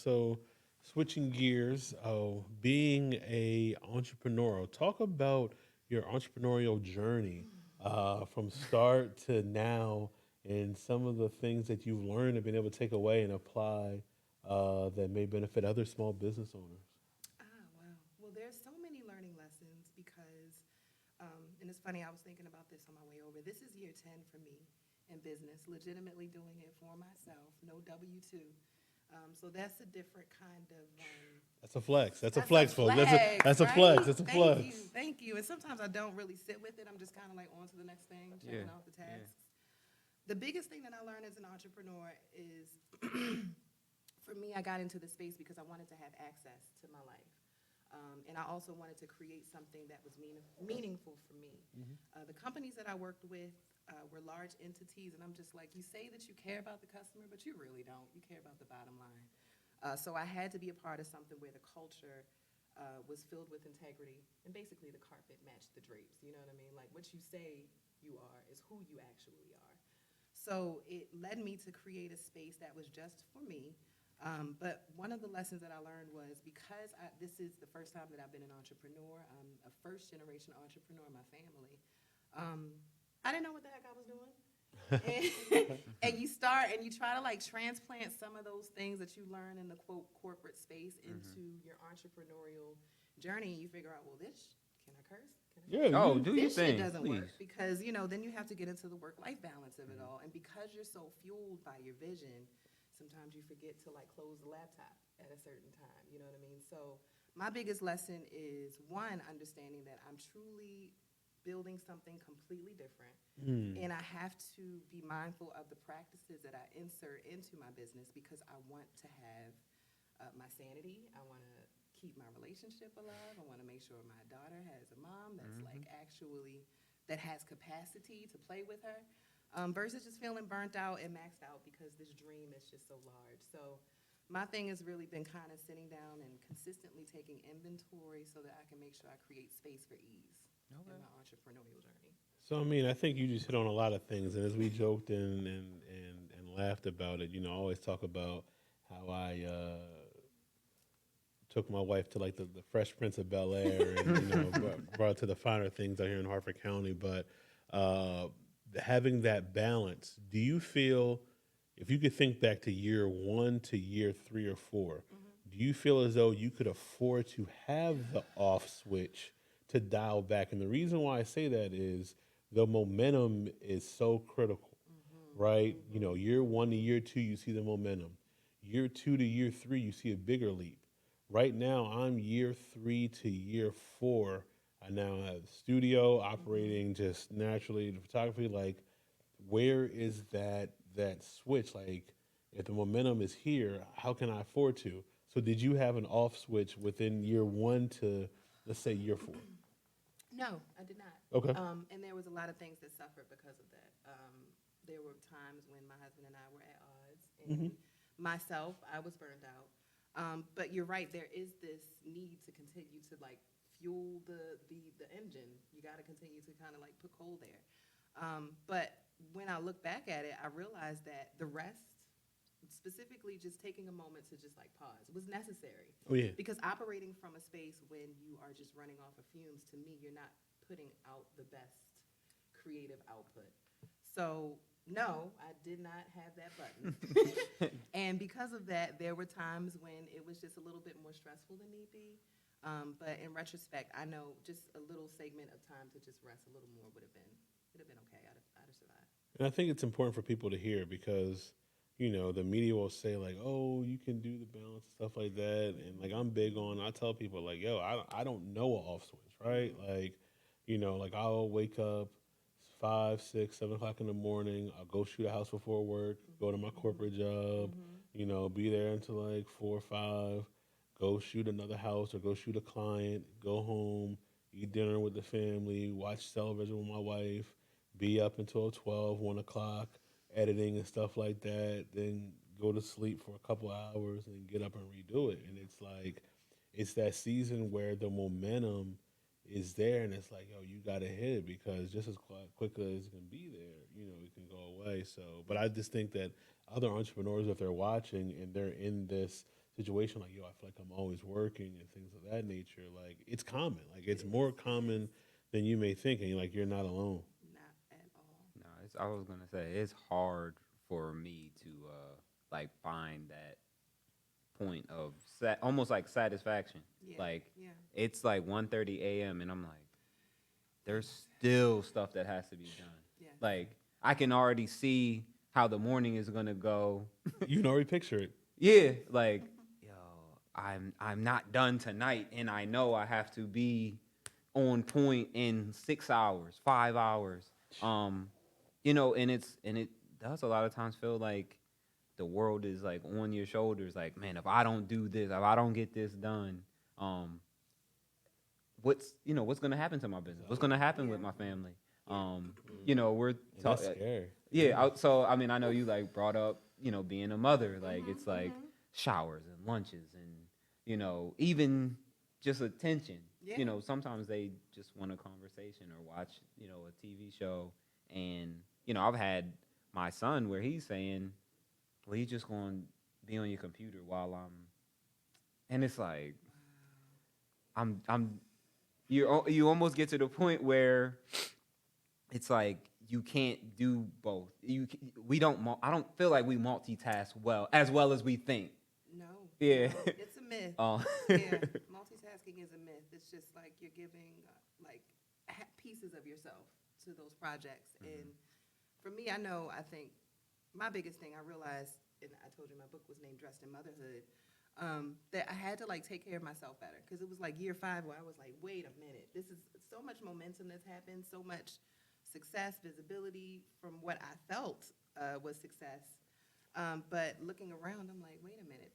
So, switching gears, being a entrepreneur, talk about your entrepreneurial journey from start to now, and some of the things that you've learned and been able to take away and apply that may benefit other small business owners. Wow. Well, there's so many learning lessons because, and it's funny, I was thinking about this on my way over. This is year 10 for me in business, legitimately doing it for myself, no W 2. So that's a different kind of, That's a flex. That's a that's a flex, folks. That's flex, a flex. right? That's a Thank you. flex. Thank you. And sometimes I don't really sit with it. I'm just kind of like on to the next thing, Yeah, checking off the yeah. tasks. The biggest thing that I learned as an entrepreneur is for me, I got into the space because I wanted to have access to my life. And I also wanted to create something that was meaningful for me. The companies that I worked with were large entities, and I'm just like, you say that you care about the customer, but you really don't. You care about the bottom line. So I had to be a part of something where the culture was filled with integrity, and basically the carpet matched the drapes. You know what I mean? Like what you say you are is who you actually are. So it led me to create a space that was just for me. But one of the lessons that I learned was because this is the first time that I've been an entrepreneur, I'm a first generation entrepreneur in my family. Um, I didn't know what the heck I was doing. And, and you start and you try to like transplant some of those things that you learn in the quote corporate space into your entrepreneurial journey. And you figure out, well, this, can I curse? Can I Yeah, curse? Oh, you. do your This shit thing, doesn't please. work because then you have to get into the work-life balance of it all, and because you're so fueled by your vision, sometimes you forget to like close the laptop at a certain time. You know what I mean? So my biggest lesson is one, understanding that I'm truly building something completely different, Mm. and I have to be mindful of the practices that I insert into my business because I want to have my sanity. I want to keep my relationship alive. I want to make sure my daughter has a mom that's like actually that has capacity to play with her, versus just feeling burnt out and maxed out because this dream is just so large. So my thing has really been kind of sitting down and consistently taking inventory so that I can make sure I create space for ease in Okay. my entrepreneurial journey. So I mean, I think you just hit on a lot of things, and as we joked and laughed about it, I always talk about how I took my wife to like the Fresh Prince of Bel Air, and brought her to the finer things out here in Harford County. But uh, having that balance, do you feel, if you could think back to year one to year three or four, Mm-hmm. do you feel as though you could afford to have the off switch to dial back? And the reason why I say that is the momentum is so critical, Mm-hmm. right? Mm-hmm. Year one to year two, you see the momentum. Year two to year three, you see a bigger leap. Right now, I'm year three to year four. I now have the studio Mm-hmm. operating just naturally. The photography, like, where is that switch? Like, if the momentum is here, how can I afford to? So, did you have an off switch within year one to, let's say, year four? No, I did not. Okay. And there was a lot of things that suffered because of that. There were times when my husband and I were at odds, Mm-hmm. and myself, I was burned out. But you're right. There is this need to continue to like fuel the engine. You got to continue to kind of like put coal there. But when I look back at it, I realized that the rest, specifically just taking a moment to just like pause, was necessary. Oh yeah. Because operating from a space when you are just running off of fumes, to me, you're not putting out the best creative output. So, no, I did not have that button. And because of that, there were times when it was just a little bit more stressful than need be. But in retrospect, I know just a little segment of time to just rest a little more would have been okay. I'd have survived. And I think it's important for people to hear because, the media will say like, "Oh, you can do the balance and stuff like that," and like I'm big on. I tell people like, "Yo, I don't know a off switch, right? Mm-hmm. Like, like I'll wake up 5, 6, 7 o'clock in the morning. I'll go shoot a house before work, go to my Mm-hmm. corporate job, Mm-hmm. be there until like 4 or 5, go shoot another house or go shoot a client, go home, eat dinner with the family, watch television with my wife, be up until 12, 1 o'clock, editing and stuff like that, then go to sleep for a couple hours and get up and redo it. And it's like, it's that season where the momentum is there and it's like, yo, you got to hit it because just as quickly as it can be there, it can go away. So, but I just think that other entrepreneurs, if they're watching and they're in this situation like, yo, I feel like I'm always working and things of that nature, like it's common. Like It it's is. more It is. common than you may think, and you're not alone. Not at all. No, I was gonna say it's hard for me to like find that point of almost like satisfaction. Yeah. Like Yeah. it's like 1:30 a.m. and I'm like, there's still stuff that has to be done. Yeah. Like I can already see how the morning is gonna go. You can already picture it. Yeah, like yo, I'm not done tonight, and I know I have to be on point in 6 hours, 5 hours. Um, and it does a lot of times feel like the world is like on your shoulders. Like, man, if I don't do this, if I don't get this done, um, what's gonna happen to my business? What's gonna happen with Yeah. my family? Yeah. We're And that's talking. scary. Yeah, so I mean, I know you like brought up, being a mother. Like it's like Mhm. showers and lunches and even just attention. Yeah. Sometimes they just want a conversation or watch, a TV show. And I've had my son where he's saying, "Well, you just going to be on your computer while I'm," and it's like I'm you almost get to the point where it's like you can't do both. We don't. I don't feel like we multitask well as we think. No. Yeah. No, it's a myth. Oh. Yeah. Multitasking is a myth. It's just like you're giving like pieces of yourself to those projects. Mhm. And for me, I think my biggest thing I realized, and I told you my book was named Dressed in Motherhood, that I had to like take care of myself better, because it was like year 5 where I was like, wait a minute, this is so much momentum that's happened, so much success, visibility from what I felt was success. But looking around, I'm like, wait a minute,